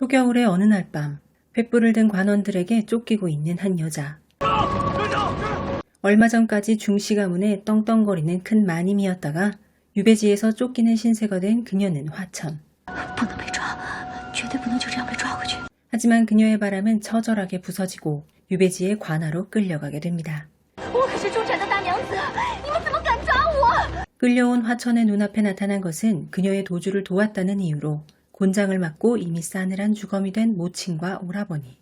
초겨울의 어느 날 밤, 횃불을 든 관원들에게 쫓기고 있는 한 여자. 얼마 전까지 중시 가문의 떵떵거리는 큰 마님이었다가 유배지에서 쫓기는 신세가 된 그녀는 화천. 하지만 그녀의 바람은 처절하게 부서지고 유배지의 관아로 끌려가게 됩니다. 끌려온 화천의 눈앞에 나타난 것은 그녀의 도주를 도왔다는 이유로 곤장을 맞고 이미 싸늘한 주검이 된 모친과 오라버니.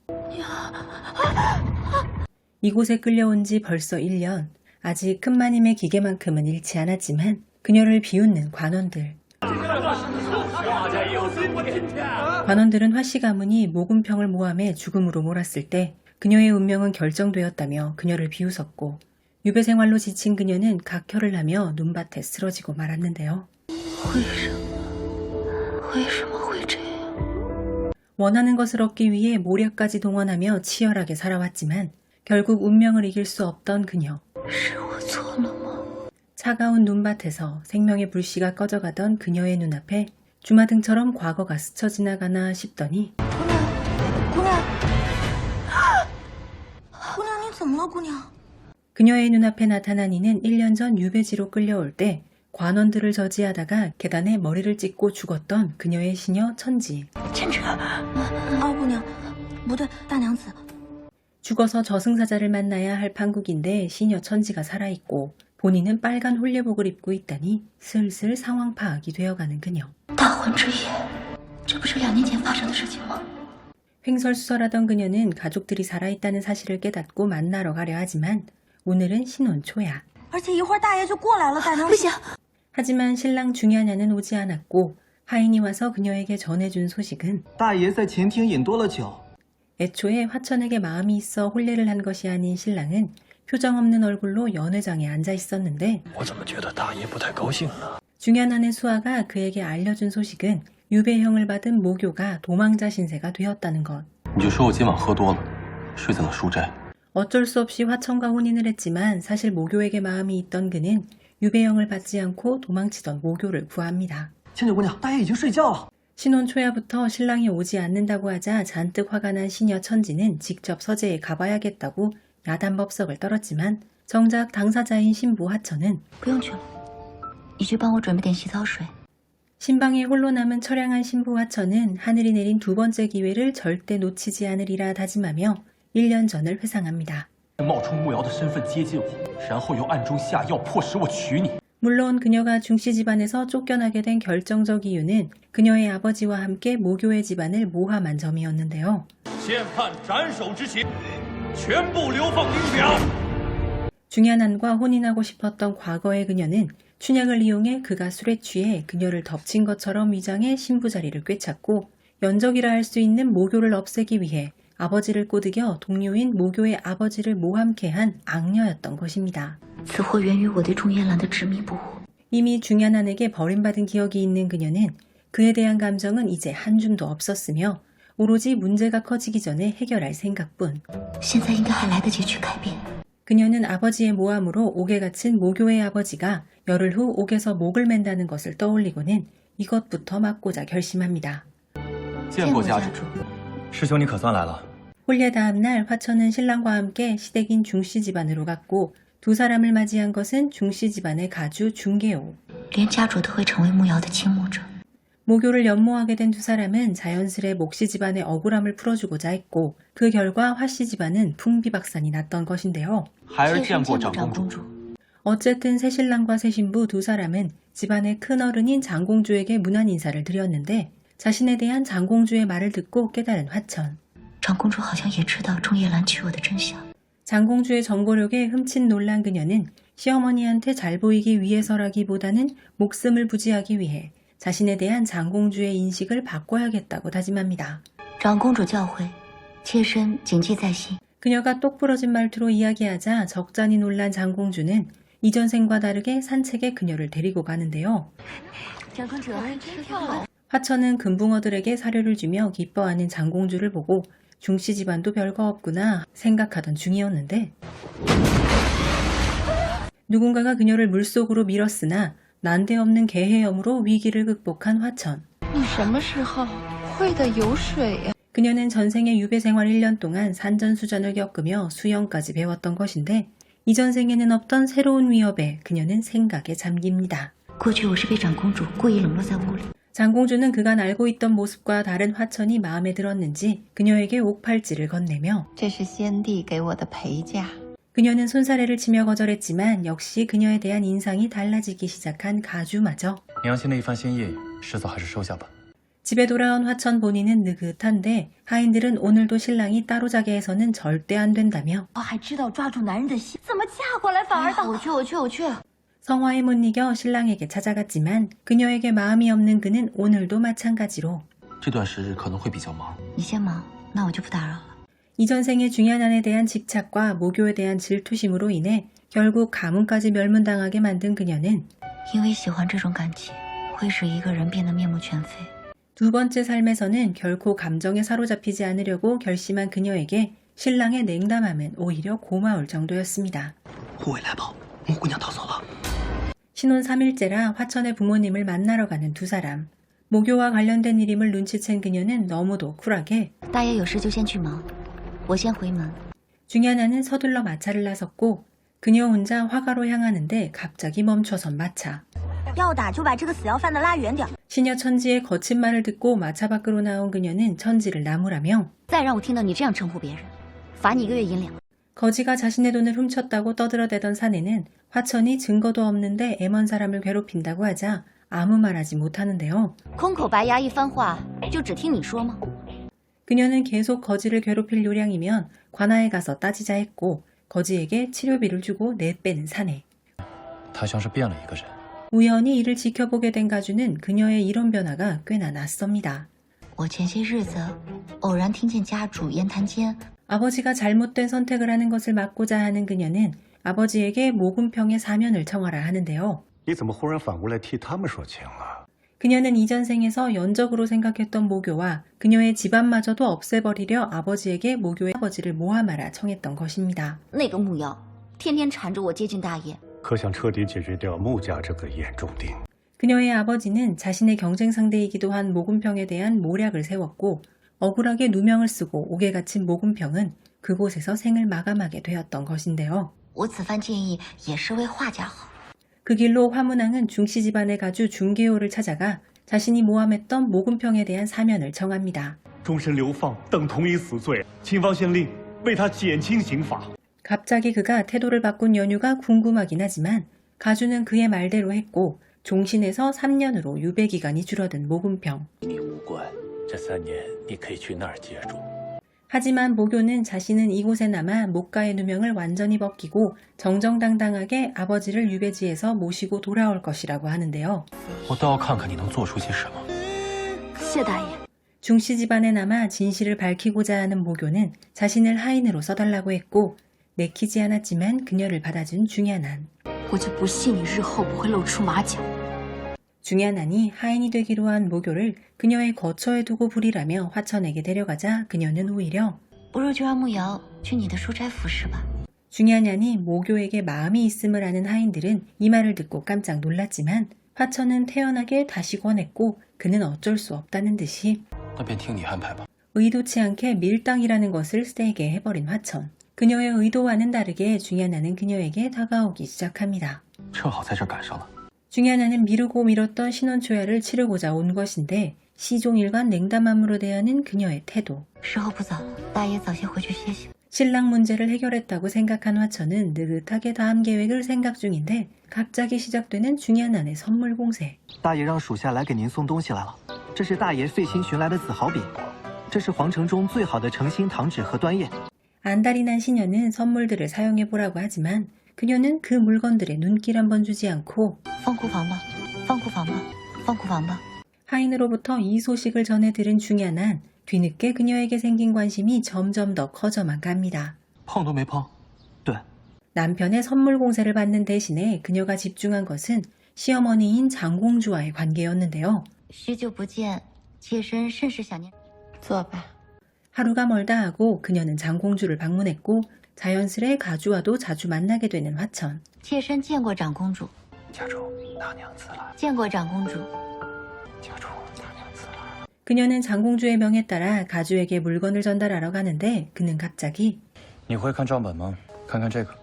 이곳에 끌려온 지 벌써 1년, 아직 큰 마님의 기계만큼은 잃지 않았지만 그녀를 비웃는 관원들. 관원들은 화씨 가문이 모금평을 모함해 죽음으로 몰았을 때 그녀의 운명은 결정되었다며 그녀를 비웃었고, 유배 생활로 지친 그녀는 각혈을 하며 눈밭에 쓰러지고 말았는데요. 원하는 것을 얻기 위해 모략까지 동원하며 치열하게 살아왔지만 결국 운명을 이길 수 없던 그녀. 차가운 눈밭에서 생명의 불씨가 꺼져가던 그녀의 눈앞에 주마등처럼 과거가 스쳐 지나가나 싶더니 그녀의 눈앞에 나타난 이는 1년 전 유배지로 끌려올 때 관원들을 저지하다가 계단에 머리를 찍고 죽었던 그녀의 시녀 천지. 죽어서 저승사자를 만나야 할 판국인데 시녀 천지가 살아있고 본인은 빨간 홀례복을 입고 있다니 슬슬 상황 파악이 되어가는 그녀. 횡설수설하던 그녀는 가족들이 살아있다는 사실을 깨닫고 만나러 가려 하지만 오늘은 신혼 초야. 하지만 신랑 중야냐는 오지 않았고 하인이 와서 그녀에게 전해준 소식은 애초에 화천에게 마음이 있어 혼례를 한 것이 아닌 신랑은 표정 없는 얼굴로 연회장에 앉아 있었는데 중야난의 수아가 그에게 알려준 소식은 유배형을 받은 모교가 도망자 신세가 되었다는 것. 어쩔 수 없이 화천과 혼인을 했지만 사실 모교에게 마음이 있던 그는 유배형을 받지 않고 도망치던 모교를 구합니다. 신혼 초야부터 신랑이 오지 않는다고 하자 잔뜩 화가 난 시녀 천지는 직접 서재에 가봐야겠다고 야단법석을 떨었지만 정작 당사자인 신부 화천은 신방에 홀로 남은 처량한 신부 화천은 하늘이 내린 두 번째 기회를 절대 놓치지 않으리라 다짐하며 1년 전을 회상합니다. 물론 그녀가 중씨 집안에서 쫓겨나게 된 결정적 이유는 그녀의 아버지와 함께 모교의 집안을 모함한 점이었는데요. 중야난과 혼인하고 싶었던 과거의 그녀는 춘약을 이용해 그가 술에 취해 그녀를 덮친 것처럼 위장해 신부 자리를 꿰찼고 연적이라 할 수 있는 모교를 없애기 위해 아버지를 꼬드겨 동료인 모교의 아버지를 모함케 한 악녀였던 것입니다. 이미 중야난에게 버림받은 기억이 있는 그녀는 그에 대한 감정은 이제 한 줌도 없었으며 오로지 문제가 커지기 전에 해결할 생각뿐. 그녀는 아버지의 모함으로 옥에 갇힌 모교의 아버지가 열흘 후 옥에서 목을 맨다는 것을 떠올리고는 이것부터 막고자 결심합니다. 혼례 다음 날 화천은 신랑과 함께 시댁인 중씨 집안으로 갔고 두 사람을 맞이한 것은 중씨 집안의 가주 중계오. 모교를 연모하게 된 두 사람은 자연스레 목씨 집안의 억울함을 풀어주고자 했고 그 결과 화씨 집안은 풍비박산이 났던 것인데요. 어쨌든 새신랑과 새신부 두 사람은 집안의 큰어른인 장공주에게 문안 인사를 드렸는데 자신에 대한 장공주의 말을 듣고 깨달은 화천. 장공주의 정보력에 흠칫 놀란 그녀는 시어머니한테 잘 보이기 위해서라기보다는 목숨을 부지하기 위해 자신에 대한 장공주의 인식을 바꿔야겠다고 다짐합니다. 그녀가 똑부러진 말투로 이야기하자 적잖이 놀란 장공주는 이전 생과 다르게 산책에 그녀를 데리고 가는데요. 화천은 금붕어들에게 사료를 주며 기뻐하는 장공주를 보고 중씨 집안도 별거 없구나 생각하던 중이었는데 누군가가 그녀를 물속으로 밀었으나 난데없는 개헤염으로 위기를 극복한 화천. 会的有水呀。 그녀는 전생에 유배 생활 1년 동안 산전수전을 겪으며 수영까지 배웠던 것인데 이 전생에는 없던 새로운 위협에 그녀는 생각에 잠깁니다. 过去我是被长公主故意冷落在屋里。 장공주는 그간 알고 있던 모습과 다른 화천이 마음에 들었는지 그녀에게 옥팔찌를 건네며 这是先帝给我的陪嫁。 그녀는 손사래를 치며 거절했지만 역시 그녀에 대한 인상이 달라지기 시작한 가주마저 娘亲的一番心意，师嫂还是收下吧。 집에 돌아온 화천 본인은 느긋한데 하인들은 오늘도 신랑이 따로 자게 해서는 절대 안 된다며 还知道抓住男人的心，怎么嫁过来反而当……我去。 성화에 못 이겨 신랑에게 찾아갔지만 그녀에게 마음이 없는 그는 오늘도 마찬가지로 这段时日可能会比较忙。你先忙，那我就不打扰了。 이 전생의 중야난에 대한 집착과 모교에 대한 질투심으로 인해 결국 가문까지 멸문당하게 만든 그녀는 因为喜欢这种感情，会使一个人变得面目全非。 두 번째 삶에서는 결코 감정에 사로잡히지 않으려고 결심한 그녀에게 신랑의 냉담함은 오히려 고마울 정도였습니다. 护卫来报，穆姑娘逃走了。 신혼 3일째라 화천의 부모님을 만나러 가는 두 사람. 모교와 관련된 일임을 눈치챈 그녀는 너무도 쿨하게 大爷有事就先去忙，我先回门。 중야나는 서둘러 마차를 나섰고 그녀 혼자 화가로 향하는데 갑자기 멈춰선 마차. 要打就把这个死要饭的拉远点。 시녀 천지의 거친 말을 듣고 마차 밖으로 나온 그녀는 천지를 나무라며 再让我听到你这样称呼别人，罚你1个月银两。 거지가 자신의 돈을 훔쳤다고 떠들어대던 사내는 화천이 증거도 없는데 애먼 사람을 괴롭힌다고 하자 아무 말하지 못하는데요. 空口白牙一番话，就只听你说吗？ 그녀는 계속 거지를 괴롭힐 요량이면 관아에 가서 따지자 했고 거지에게 치료비를 주고 내빼는 사내. 他像是变了一个人。 우연히 이를 지켜보게 된 가주는 그녀의 이런 변화가 꽤나 낯섭니다. 我前些日子偶然听见家主言谈间， 아버지가 잘못된 선택을 하는 것을 막고자 하는 그녀는 아버지에게 모군평의 사면을 청하라 하는데요. 你怎么忽然反过来替他们说情了？ 그녀는 이전 생에서 연적으로 생각했던 모교와 그녀의 집안마저도 없애버리려 아버지에게 모교의 아버지를 모함하라 청했던 것입니다. 那个木妖天天缠着我接近大爷。 可想彻底解决掉穆家这个眼中钉。 그녀의 아버지는 자신의 경쟁 상대이기도 한 모군평에 대한 모략을 세웠고 억울하게 누명을 쓰고 옥에 갇힌 모군평은 그곳에서 생을 마감하게 되었던 것인데요. 我此番建议也是为画家好。 그 길로 화문왕은 중씨 집안의 가주 중계호를 찾아가 자신이 모함했던 모군평에 대한 사면을 청합니다. 终身流放等同于死罪，秦王县令为他减轻刑罚。 갑자기 그가 태도를 바꾼 연유가 궁금하긴 하지만 가주는 그의 말대로 했고 종신에서 3년으로 유배 기간이 줄어든 모군평. 你无关，这3年你可以去那儿接住。 하지만 모교는 자신은 이곳에 남아 목가의 누명을 완전히 벗기고 정정당당하게 아버지를 유배지에서 모시고 돌아올 것이라고 하는데요. 我倒要看看你能做出些什么。谢大爷。 중씨 집안에 남아 진실을 밝히고자 하는 모교는 자신을 하인으로 써달라고 했고 내키지 않았지만 그녀를 받아준 중야난. 我就不信你日后不会露出马脚。 중야난이 하인이 되기로 한 모교를 그녀의 거처에 두고 부리라며 화천에게 데려가자 그녀는 오히려 不如就让木瑶去你的书斋服侍吧。 중야난이 모교에게 마음이 있음을 아는 하인들은 이 말을 듣고 깜짝 놀랐지만 화천은 태연하게 다시 권했고 그는 어쩔 수 없다는 듯이 那便听你安排吧。 의도치 않게 밀당이라는 것을 세게 해버린 화천. 그녀의 의도와는 다르게 중야난은 그녀에게 다가오기 시작합니다. 正好在这儿赶上了。 중야난은 미루고 미뤘던 신혼초야를 치르고자 온 것인데 시종일관 냉담함으로 대하는 그녀의 태도. 时候不早了，大爷早些回去歇息。 신랑 문제를 해결했다고 생각한 화천은 느긋하게 다음 계획을 생각 중인데 갑자기 시작되는 중야난의 선물 공세. 大爷让属下来给您送东西来了，这是大爷费心寻来的子豪笔，这是皇城中最好的诚心糖纸和端砚。 안달이 난 시녀는 선물들을 사용해보라고 하지만 그녀는 그 물건들에 눈길 한번 주지 않고 放库房吧，放库房吧，放库房吧。 하인으로부터 이 소식을 전해 들은 중야난 뒤늦게 그녀에게 생긴 관심이 점점 더 커져만 갑니다. 碰都没碰。对， 남편의 선물 공세를 받는 대신에 그녀가 집중한 것은 시어머니인 장공주와의 관계였는데요. 许久不见，妾身甚是想念。坐吧。 하루가 멀다 하고 그녀는 장공주를 방문했고 자연스레 가주와도 자주 만나게 되는 화천. 妾身见过长公主，家主大娘子来，见过长公主。家主大娘子来。 그녀는 장공주의 명에 따라 가주에게 물건을 전달하러 가는데 그는 갑자기 你会看账本吗？看看这个。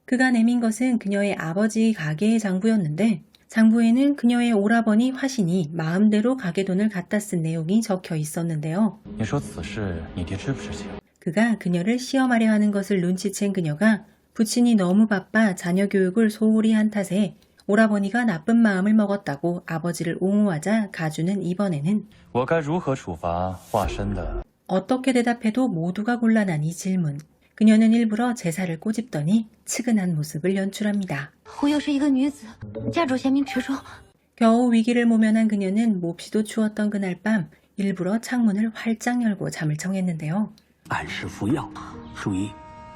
그가 내민 것은 그녀의 아버지 가게의 장부였는데 장부에는 그녀의 오라버니 화신이 마음대로 가게 돈을 갖다 쓴 내용이 적혀 있었는데요. 你说此事你爹知不知情？ 그가 그녀를 시험하려 하는 것을 눈치챈 그녀가 부친이 너무 바빠 자녀 교육을 소홀히 한 탓에 오라버니가 나쁜 마음을 먹었다고 아버지를 옹호하자 가주는 이번에는 我该如何处罚化身的？ 어떻게 대답해도 모두가 곤란한 이 질문. 그녀는 일부러 제사를 꼬집더니 측은한 모습을 연출합니다. 我又是一个女子，家主贤明持重， 겨우 위기를 모면한 그녀는 몹시도 추웠던 그날 밤 일부러 창문을 활짝 열고 잠을 청했는데요. 按时服药，注意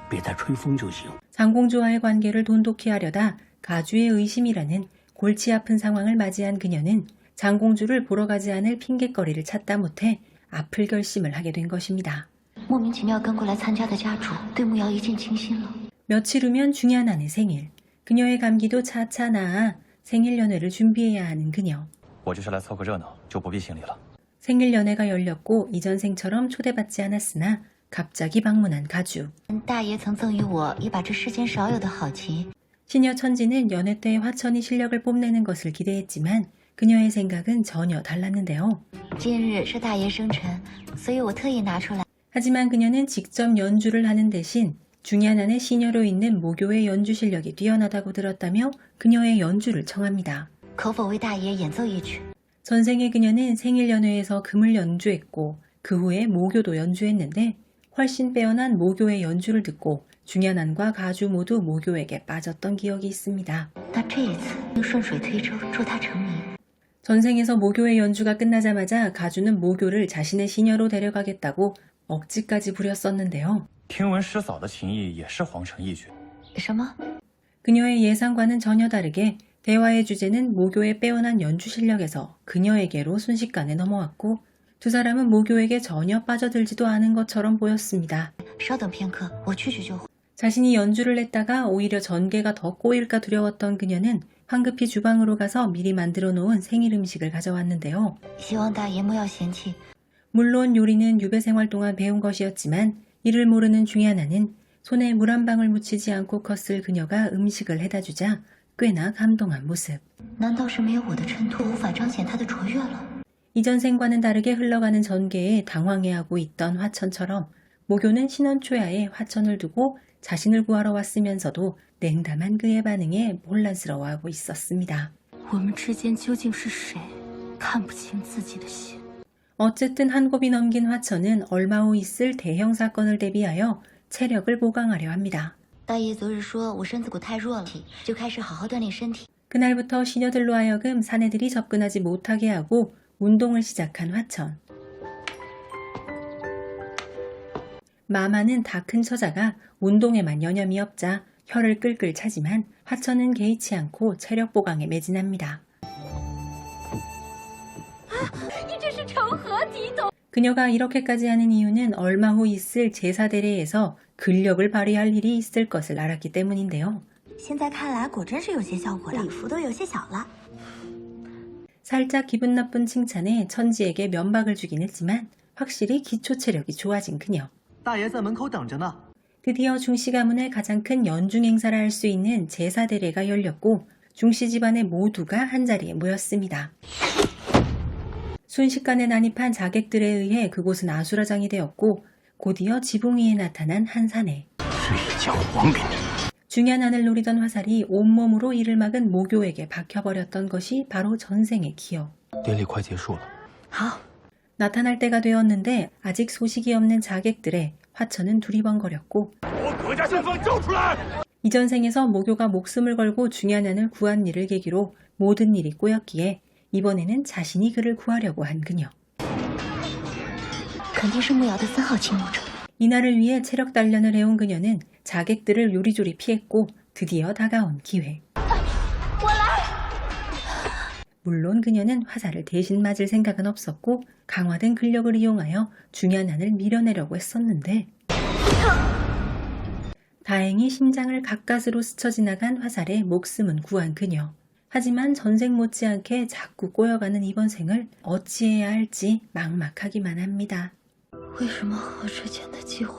别再吹风就行。 장공주와의 관계를 돈독히 하려다 가주의 의심이라는 골치 아픈 상황을 맞이한 그녀는 장공주를 보러 가지 않을 핑곗거리를 찾다 못해 아플 결심을 하게 된 것입니다. 莫名其妙跟过来参加的家主对慕瑶一见倾心了。 며칠 후면 중야난의 생일. 그녀의 감기도 차차 나아 생일 연회를 준비해야 하는 그녀. 我就是来凑个热闹，就不必行礼了。 생일 연회가 열렸고 이전생처럼 초대받지 않았으나 갑자기 방문한 가주. 大爷曾赠予我一把这世间少有的好琴， 시녀 천지는 연회 때 화천이 실력을 뽐내는 것을 기대했지만 그녀의 생각은 전혀 달랐는데요. 今日是大爷生辰，所以我特意拿出来。 하지만 그녀는 직접 연주를 하는 대신 중야난의 시녀로 있는 모교의 연주 실력이 뛰어나다고 들었다며 그녀의 연주를 청합니다. 可否为大爷演奏一曲？ 전생에 그녀는 생일 연회에서 금을 연주했고 그 후에 모교도 연주했는데 훨씬 빼어난 모교의 연주를 듣고 중야난과 가주 모두 모교에게 빠졌던 기억이 있습니다. 那这一次用顺水推舟，助他成名。 전생에서 모교의 연주가 끝나자마자 가주는 모교를 자신의 시녀로 데려가겠다고 억지까지 부렸었는데요. 听闻师嫂的琴艺也是皇城义举，什么？ 그녀의 예상과는 전혀 다르게 대화의 주제는 모교의 빼어난 연주 실력에서 그녀에게로 순식간에 넘어왔고 두 사람은 모교에게 전혀 빠져들지도 않은 것처럼 보였습니다. 稍等片刻，我去就回。 자신이 연주를 했다가 오히려 전개가 더 꼬일까 두려웠던 그녀는 황급히 주방으로 가서 미리 만들어 놓은 생일 음식을 가져왔는데요. 希望大爷莫要嫌弃。 물론 요리는 유배 생활 동안 배운 것이었지만 이를 모르는 중야난은 손에 물 한 방울 묻히지 않고 컸을 그녀가 음식을 해다 주자 꽤나 감동한 모습. 难道是没有我的衬托，无法彰显他的卓越了？ 이전 생과는 다르게 흘러가는 전개에 당황해하고 있던 화천처럼 모교는 신원초야에 화천을 두고 자신을 구하러 왔으면서도 냉담한 그의 반응에 혼란스러워하고 있었습니다. 我们之间究竟是谁？看不清自己的心。 어쨌든 한 곱이 넘긴 화천은 얼마 후 있을 대형 사건을 대비하여 체력을 보강하려 합니다. 大爷昨日说我身子骨太弱了，就开始好好锻炼身体。 그날부터 시녀들로 하여금 사내들이 접근하지 못하게 하고 운동을 시작한 화천. 마마는 다 큰 처자가 운동에만 여념이 없자 혀를 끌끌 차지만 화천은 개의치 않고 체력 보강에 매진합니다. 그녀가 이렇게까지 하는 이유는 얼마 후 있을 제사대례에서 근력을 발휘할 일이 있을 것을 알았기 때문인데요. 现在看来果真是有些效果的，礼服都有些小了。 살짝 기분 나쁜 칭찬에 천지에게 면박을 주긴 했지만 확실히 기초 체력이 좋아진 그녀. 大爷在门口等着呢。 드디어 중씨 가문의 가장 큰 연중 행사를 할 수 있는 제사대례가 열렸고 중씨 집안의 모두가 한자리에 모였습니다. 순식간에 난입한 자객들에 의해 그곳은 아수라장이 되었고 곧이어 지붕 위에 나타난 한 사내. 睡觉黄给你。 중야난을 노리던 화살이 온몸으로 이를 막은 모교에게 박혀버렸던 것이 바로 전생의 기억. 典礼快结束了， 好， 나타날 때가 되었는데 아직 소식이 없는 자객들에 화천은 두리번거렸고 我葛家先锋交出来！ 이전 생에서 모교가 목숨을 걸고 중야난을 구한 일을 계기로 모든 일이 꼬였기에 이번에는 자신이 그를 구하려고 한 그녀. 肯定是慕瑶的3号倾慕者。 이날을 위해 체력 단련을 해온 그녀는 자객들을 요리조리 피했고 드디어 다가온 기회. 물론 그녀는 화살을 대신 맞을 생각은 없었고 강화된 근력을 이용하여 중야난을 밀어내려고 했었는데 다행히 심장을 가까스로 스쳐 지나간 화살에 목숨은 구한 그녀. 하지만 전생 못지않게 자꾸 꼬여가는 이번 생을 어찌해야 할지 막막하기만 합니다. 为什么和之前的计划？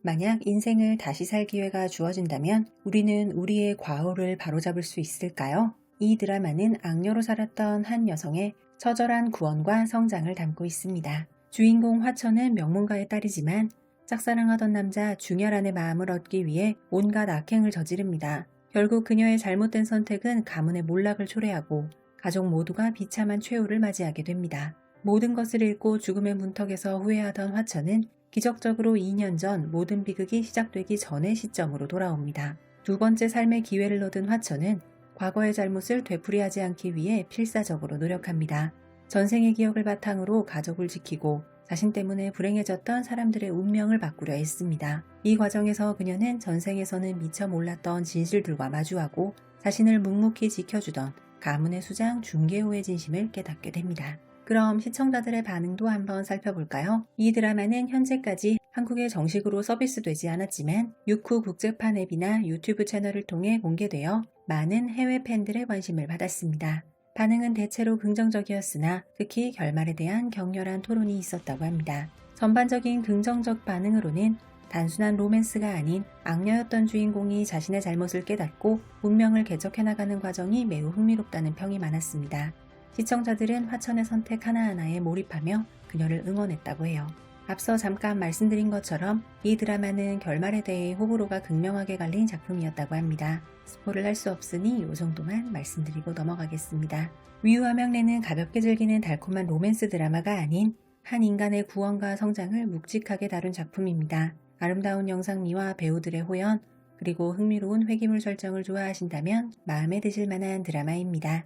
만약 인생을 다시 살 기회가 주어진다면 우리는 우리의 과오를 바로잡을 수 있을까요? 이 드라마는 악녀로 살았던 한 여성의 처절한 구원과 성장을 담고 있습니다. 주인공 화천은 명문가의 딸이지만 짝사랑하던 남자 중열한의 마음을 얻기 위해 온갖 악행을 저지릅니다. 결국 그녀의 잘못된 선택은 가문의 몰락을 초래하고 가족 모두가 비참한 최후를 맞이하게 됩니다. 모든 것을 잃고 죽음의 문턱에서 후회하던 화천은 기적적으로 2년 전 모든 비극이 시작되기 전의 시점으로 돌아옵니다. 두 번째 삶의 기회를 얻은 화천은 과거의 잘못을 되풀이하지 않기 위해 필사적으로 노력합니다. 전생의 기억을 바탕으로 가족을 지키고 자신 때문에 불행해졌던 사람들의 운명을 바꾸려 했습니다. 이 과정에서 그녀는 전생에서는 미처 몰랐던 진실들과 마주하고 자신을 묵묵히 지켜주던 가문의 수장 중개호의 진심을 깨닫게 됩니다. 그럼 시청자들의 반응도 한번 살펴볼까요? 이 드라마는 현재까지 한국에 정식으로 서비스되지 않았지만 유쿠 국제판 앱이나 유튜브 채널을 통해 공개되어 많은 해외 팬들의 관심을 받았습니다. 반응은 대체로 긍정적이었으나 특히 결말에 대한 격렬한 토론이 있었다고 합니다. 전반적인 긍정적 반응으로는 단순한 로맨스가 아닌 악녀였던 주인공이 자신의 잘못을 깨닫고 운명을 개척해나가는 과정이 매우 흥미롭다는 평이 많았습니다. 시청자들은 화천의 선택 하나하나에 몰입하며 그녀를 응원했다고 해요. 앞서 잠깐 말씀드린 것처럼 이 드라마는 결말에 대해 호불호가 극명하게 갈린 작품이었다고 합니다. 스포를 할 수 없으니 이 정도만 말씀드리고 넘어가겠습니다. 위유와 명래는 가볍게 즐기는 달콤한 로맨스 드라마가 아닌 한 인간의 구원과 성장을 묵직하게 다룬 작품입니다. 아름다운 영상미와 배우들의 호연, 그리고 흥미로운 회기물 설정을 좋아하신다면 마음에 드실 만한 드라마입니다.